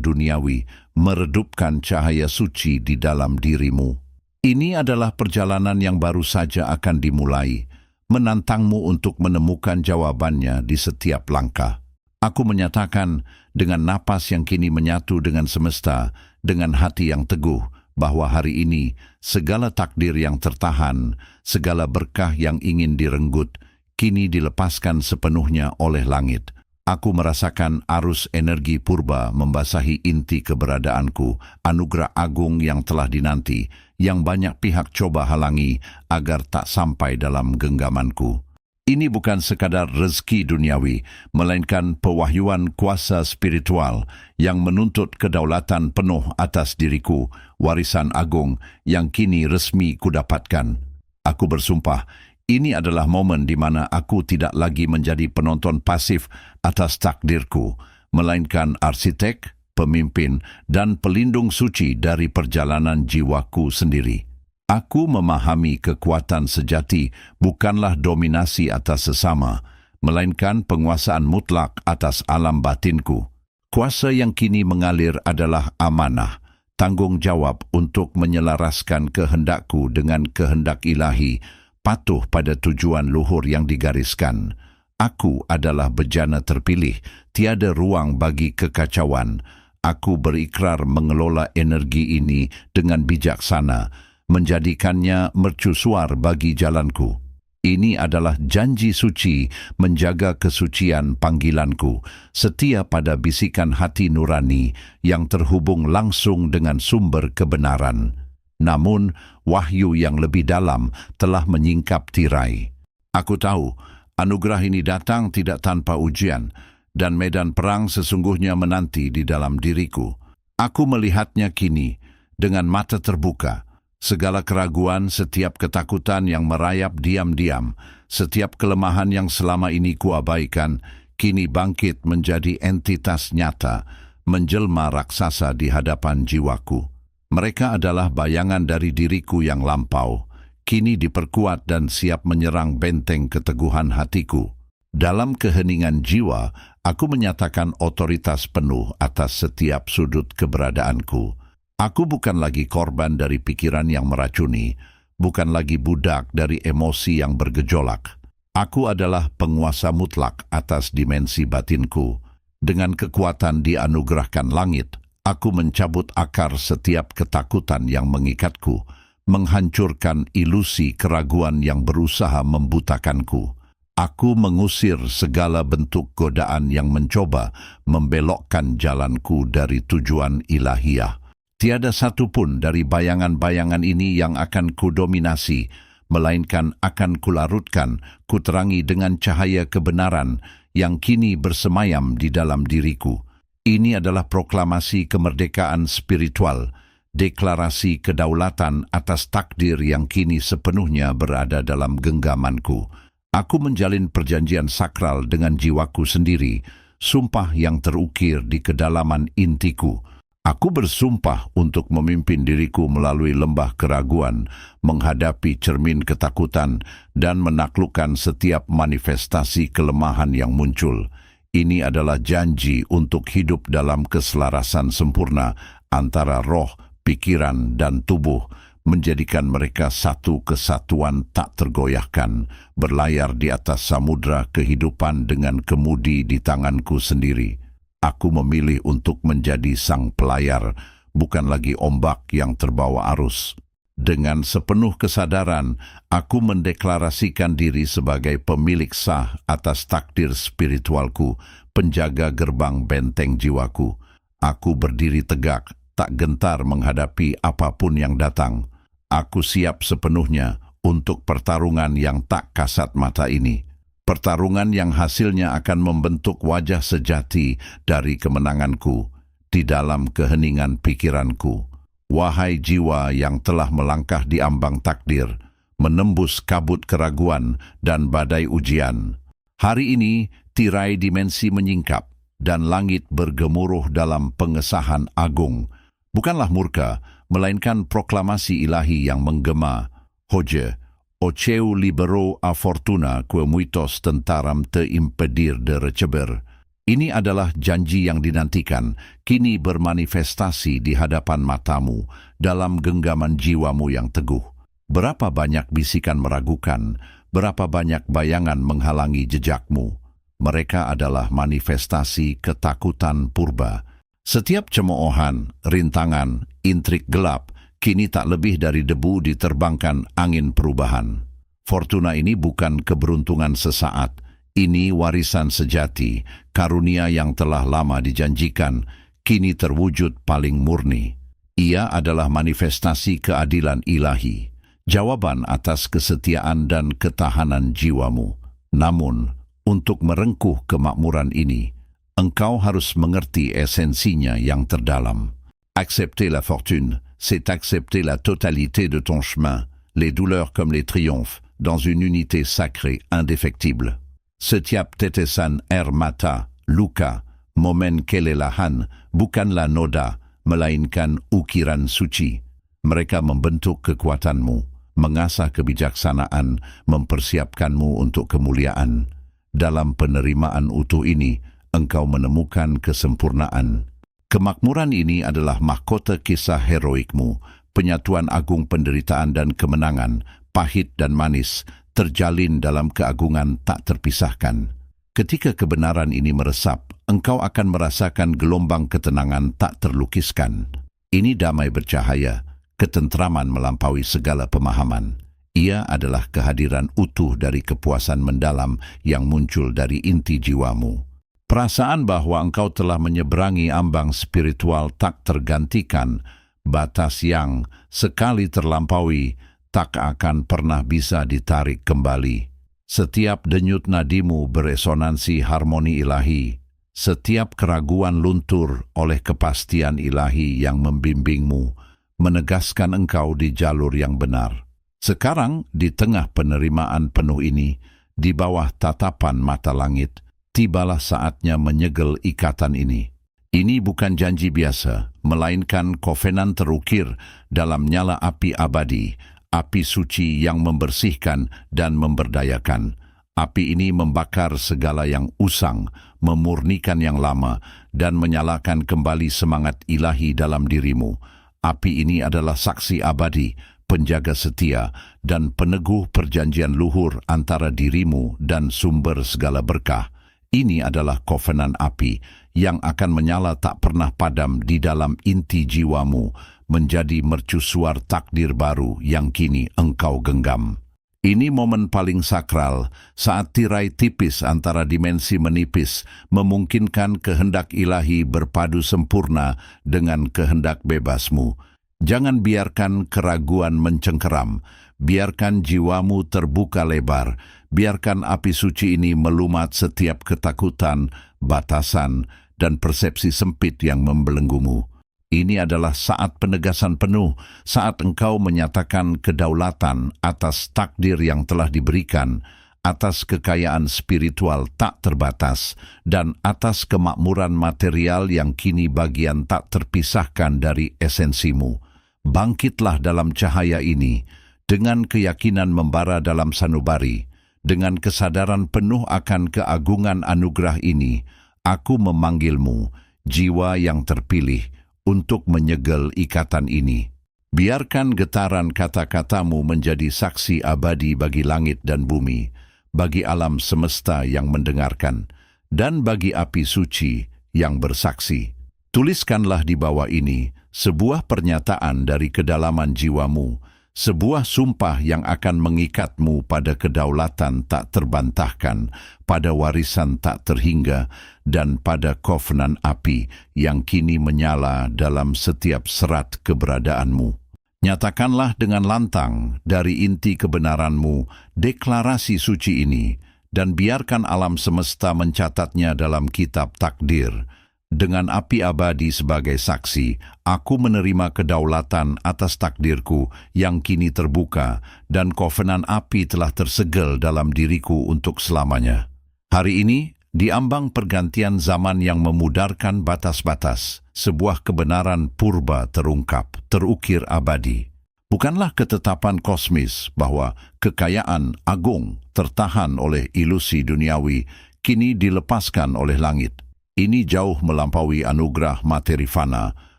duniawi meredupkan cahaya suci di dalam dirimu? Ini adalah perjalanan yang baru saja akan dimulai, menantangmu untuk menemukan jawabannya di setiap langkah. Aku menyatakan dengan napas yang kini menyatu dengan semesta, dengan hati yang teguh, bahwa hari ini segala takdir yang tertahan, segala berkah yang ingin direnggut, kini dilepaskan sepenuhnya oleh langit. Aku merasakan arus energi purba membasahi inti keberadaanku, anugerah agung yang telah dinanti, yang banyak pihak coba halangi agar tak sampai dalam genggamanku. Ini bukan sekadar rezeki duniawi, melainkan pewahyuan kuasa spiritual yang menuntut kedaulatan penuh atas diriku, warisan agung yang kini resmi kudapatkan. Aku bersumpah, ini adalah momen di mana aku tidak lagi menjadi penonton pasif atas takdirku, melainkan arsitek, pemimpin, dan pelindung suci dari perjalanan jiwaku sendiri. Aku memahami kekuatan sejati bukanlah dominasi atas sesama, melainkan penguasaan mutlak atas alam batinku. Kuasa yang kini mengalir adalah amanah, tanggung jawab untuk menyelaraskan kehendakku dengan kehendak ilahi, patuh pada tujuan luhur yang digariskan. Aku adalah bejana terpilih, tiada ruang bagi kekacauan. Aku berikrar mengelola energi ini dengan bijaksana, menjadikannya mercusuar bagi jalanku. Ini adalah janji suci menjaga kesucian panggilanku, setia pada bisikan hati nurani yang terhubung langsung dengan sumber kebenaran. Namun, wahyu yang lebih dalam telah menyingkap tirai. Aku tahu, anugerah ini datang tidak tanpa ujian, dan medan perang sesungguhnya menanti di dalam diriku. Aku melihatnya kini dengan mata terbuka. Segala keraguan, setiap ketakutan yang merayap diam-diam, setiap kelemahan yang selama ini kuabaikan, kini bangkit menjadi entitas nyata, menjelma raksasa di hadapan jiwaku. Mereka adalah bayangan dari diriku yang lampau, kini diperkuat dan siap menyerang benteng keteguhan hatiku. Dalam keheningan jiwa, aku menyatakan otoritas penuh atas setiap sudut keberadaanku. Aku bukan lagi korban dari pikiran yang meracuni, bukan lagi budak dari emosi yang bergejolak. Aku adalah penguasa mutlak atas dimensi batinku. Dengan kekuatan dianugerahkan langit, aku mencabut akar setiap ketakutan yang mengikatku, menghancurkan ilusi keraguan yang berusaha membutakanku. Aku mengusir segala bentuk godaan yang mencoba membelokkan jalanku dari tujuan ilahiyah. Tiada satu pun dari bayangan-bayangan ini yang akan kudominasi, melainkan akan kularutkan, kuterangi dengan cahaya kebenaran yang kini bersemayam di dalam diriku. Ini adalah proklamasi kemerdekaan spiritual, deklarasi kedaulatan atas takdir yang kini sepenuhnya berada dalam genggamanku. Aku menjalin perjanjian sakral dengan jiwaku sendiri, sumpah yang terukir di kedalaman intiku. Aku bersumpah untuk memimpin diriku melalui lembah keraguan, menghadapi cermin ketakutan, dan menaklukkan setiap manifestasi kelemahan yang muncul. Ini adalah janji untuk hidup dalam keselarasan sempurna antara roh, pikiran, dan tubuh, menjadikan mereka satu kesatuan tak tergoyahkan, berlayar di atas samudra kehidupan dengan kemudi di tanganku sendiri. Aku memilih untuk menjadi sang pelayar, bukan lagi ombak yang terbawa arus. Dengan sepenuh kesadaran, aku mendeklarasikan diri sebagai pemilik sah atas takdir spiritualku, penjaga gerbang benteng jiwaku. Aku berdiri tegak, tak gentar menghadapi apapun yang datang. Aku siap sepenuhnya untuk pertarungan yang tak kasat mata ini. Pertarungan yang hasilnya akan membentuk wajah sejati dari kemenanganku di dalam keheningan pikiranku. Wahai jiwa yang telah melangkah di ambang takdir, menembus kabut keraguan dan badai ujian. Hari ini tirai dimensi menyingkap dan langit bergemuruh dalam pengesahan agung. Bukanlah murka, melainkan proklamasi ilahi yang menggema. Hoje, Oceu libero a fortuna que muitos tentaram te impedir de receber. Ini adalah janji yang dinantikan, kini bermanifestasi di hadapan matamu, dalam genggaman jiwamu yang teguh. Berapa banyak bisikan meragukan, berapa banyak bayangan menghalangi jejakmu. Mereka adalah manifestasi ketakutan purba. Setiap cemoohan, rintangan, intrik gelap, kini tak lebih dari debu diterbangkan angin perubahan. Fortuna ini bukan keberuntungan sesaat, ini warisan sejati, karunia yang telah lama dijanjikan, kini terwujud paling murni. Ia adalah manifestasi keadilan ilahi, jawaban atas kesetiaan dan ketahanan jiwamu. Namun, untuk merengkuh kemakmuran ini, engkau harus mengerti esensinya yang terdalam. Accepter la fortune, c'est accepter la totalité de ton chemin, les douleurs comme les triomphes, dans une unité sacrée indéfectible. Setiap tetesan air mata, luka, momen kelelahan, bukanlah noda, melainkan ukiran suci. Mereka membentuk kekuatanmu, mengasah kebijaksanaan, mempersiapkanmu untuk kemuliaan. Dalam penerimaan utuh ini, engkau menemukan kesempurnaan. Kemakmuran ini adalah mahkota kisah heroikmu, penyatuan agung penderitaan dan kemenangan, pahit dan manis, terjalin dalam keagungan tak terpisahkan. Ketika kebenaran ini meresap, engkau akan merasakan gelombang ketenangan tak terlukiskan. Ini damai bercahaya, ketentraman melampaui segala pemahaman. Ia adalah kehadiran utuh dari kepuasan mendalam yang muncul dari inti jiwamu. Perasaan bahwa engkau telah menyeberangi ambang spiritual tak tergantikan, batas yang sekali terlampaui tak akan pernah bisa ditarik kembali. Setiap denyut nadimu beresonansi harmoni ilahi, setiap keraguan luntur oleh kepastian ilahi yang membimbingmu, menegaskan engkau di jalur yang benar. Sekarang, di tengah penerimaan penuh ini, di bawah tatapan mata langit, tibalah saatnya menyegel ikatan ini. Ini bukan janji biasa, melainkan kovenan terukir dalam nyala api abadi, api suci yang membersihkan dan memberdayakan. Api ini membakar segala yang usang, memurnikan yang lama, dan menyalakan kembali semangat ilahi dalam dirimu. Api ini adalah saksi abadi, penjaga setia, dan peneguh perjanjian luhur antara dirimu dan sumber segala berkah. Ini adalah kovenan api yang akan menyala tak pernah padam di dalam inti jiwamu, menjadi mercusuar takdir baru yang kini engkau genggam. Ini momen paling sakral, saat tirai tipis antara dimensi menipis memungkinkan kehendak ilahi berpadu sempurna dengan kehendak bebasmu. Jangan biarkan keraguan mencengkeram, biarkan jiwamu terbuka lebar, biarkan api suci ini melumat setiap ketakutan, batasan, dan persepsi sempit yang membelenggumu. Ini adalah saat penegasan penuh, saat engkau menyatakan kedaulatan atas takdir yang telah diberikan, atas kekayaan spiritual tak terbatas, dan atas kemakmuran material yang kini bagian tak terpisahkan dari esensimu. Bangkitlah dalam cahaya ini, dengan keyakinan membara dalam sanubari, dengan kesadaran penuh akan keagungan anugerah ini. Aku memanggilmu, jiwa yang terpilih, untuk menyegel ikatan ini. Biarkan getaran kata-katamu menjadi saksi abadi bagi langit dan bumi, bagi alam semesta yang mendengarkan, dan bagi api suci yang bersaksi. Tuliskanlah di bawah ini sebuah pernyataan dari kedalaman jiwamu, sebuah sumpah yang akan mengikatmu pada kedaulatan tak terbantahkan, pada warisan tak terhingga, dan pada kovenan api yang kini menyala dalam setiap serat keberadaanmu. Nyatakanlah dengan lantang dari inti kebenaranmu deklarasi suci ini, dan biarkan alam semesta mencatatnya dalam kitab takdir. Dengan api abadi sebagai saksi, aku menerima kedaulatan atas takdirku yang kini terbuka, dan kovenan api telah tersegel dalam diriku untuk selamanya. Hari ini, di ambang pergantian zaman yang memudarkan batas-batas, sebuah kebenaran purba terungkap, terukir abadi. Bukanlah ketetapan kosmis bahwa kekayaan agung tertahan oleh ilusi duniawi kini dilepaskan oleh langit. Ini jauh melampaui anugerah materi fana,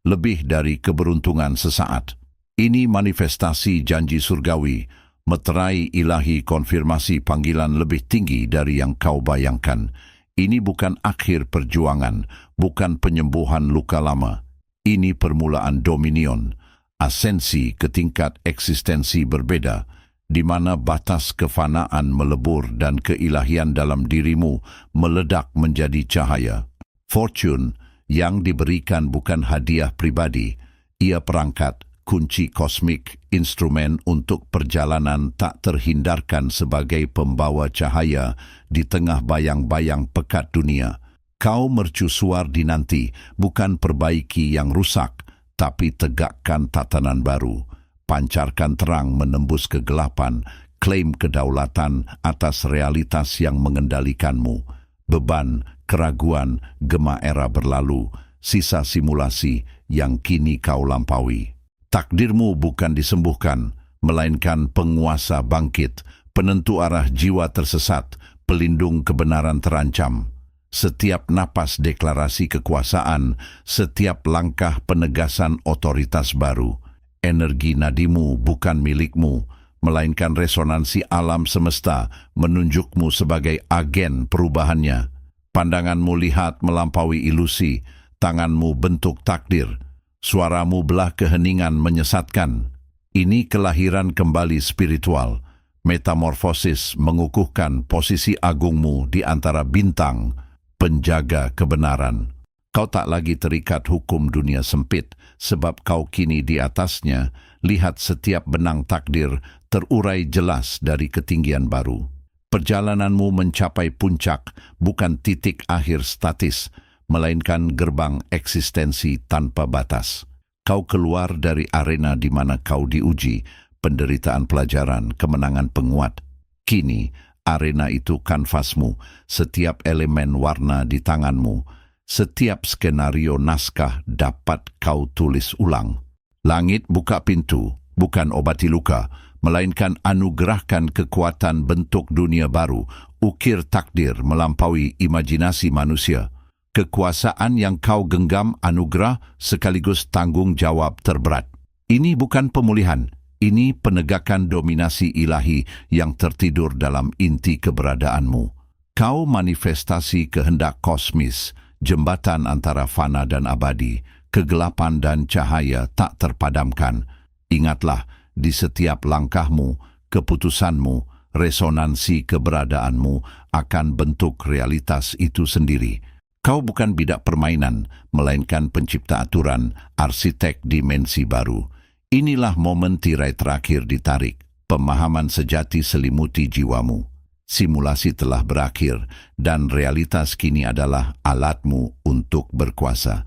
lebih dari keberuntungan sesaat. Ini manifestasi janji surgawi, meterai ilahi konfirmasi panggilan lebih tinggi dari yang kau bayangkan. Ini bukan akhir perjuangan, bukan penyembuhan luka lama. Ini permulaan dominion, asensi ke tingkat eksistensi berbeda, di mana batas kefanaan melebur dan keilahian dalam dirimu meledak menjadi cahaya. Fortune yang diberikan bukan hadiah pribadi, ia perangkat, kunci kosmik, instrumen untuk perjalanan tak terhindarkan sebagai pembawa cahaya di tengah bayang-bayang pekat dunia. Kau mercusuar dinanti, bukan perbaiki yang rusak, tapi tegakkan tatanan baru. Pancarkan terang menembus kegelapan, klaim kedaulatan atas realitas yang mengendalikanmu. Beban, keraguan, gema era berlalu, sisa simulasi yang kini kau lampaui. Takdirmu bukan disembuhkan, melainkan penguasa bangkit, penentu arah jiwa tersesat, pelindung kebenaran terancam. Setiap napas deklarasi kekuasaan, setiap langkah penegasan otoritas baru. Energi nadimu bukan milikmu, melainkan resonansi alam semesta menunjukmu sebagai agen perubahannya. Pandanganmu lihat melampaui ilusi, tanganmu bentuk takdir, suaramu belah keheningan menyesatkan. Ini kelahiran kembali spiritual, metamorfosis mengukuhkan posisi agungmu di antara bintang, penjaga kebenaran. Kau tak lagi terikat hukum dunia sempit, sebab kau kini di atasnya. Lihat setiap benang takdir terurai jelas dari ketinggian baru. Perjalananmu mencapai puncak, bukan titik akhir statis, melainkan gerbang eksistensi tanpa batas. Kau keluar dari arena di mana kau diuji, penderitaan pelajaran, kemenangan penguat. Kini, arena itu kanvasmu, setiap elemen warna di tanganmu, setiap skenario naskah dapat kau tulis ulang. Langit buka pintu, bukan obati luka, melainkan anugerahkan kekuatan bentuk dunia baru, ukir takdir melampaui imajinasi manusia. Kekuasaan yang kau genggam anugerah sekaligus tanggung jawab terberat. Ini bukan pemulihan, ini penegakan dominasi ilahi yang tertidur dalam inti keberadaanmu. Kau manifestasi kehendak kosmis, jembatan antara fana dan abadi, kegelapan dan cahaya tak terpadamkan. Ingatlah, di setiap langkahmu, keputusanmu, resonansi keberadaanmu akan bentuk realitas itu sendiri. Kau bukan bidak permainan, melainkan pencipta aturan, arsitek dimensi baru. Inilah momen tirai terakhir ditarik, pemahaman sejati selimuti jiwamu. Simulasi telah berakhir, dan realitas kini adalah alatmu untuk berkuasa.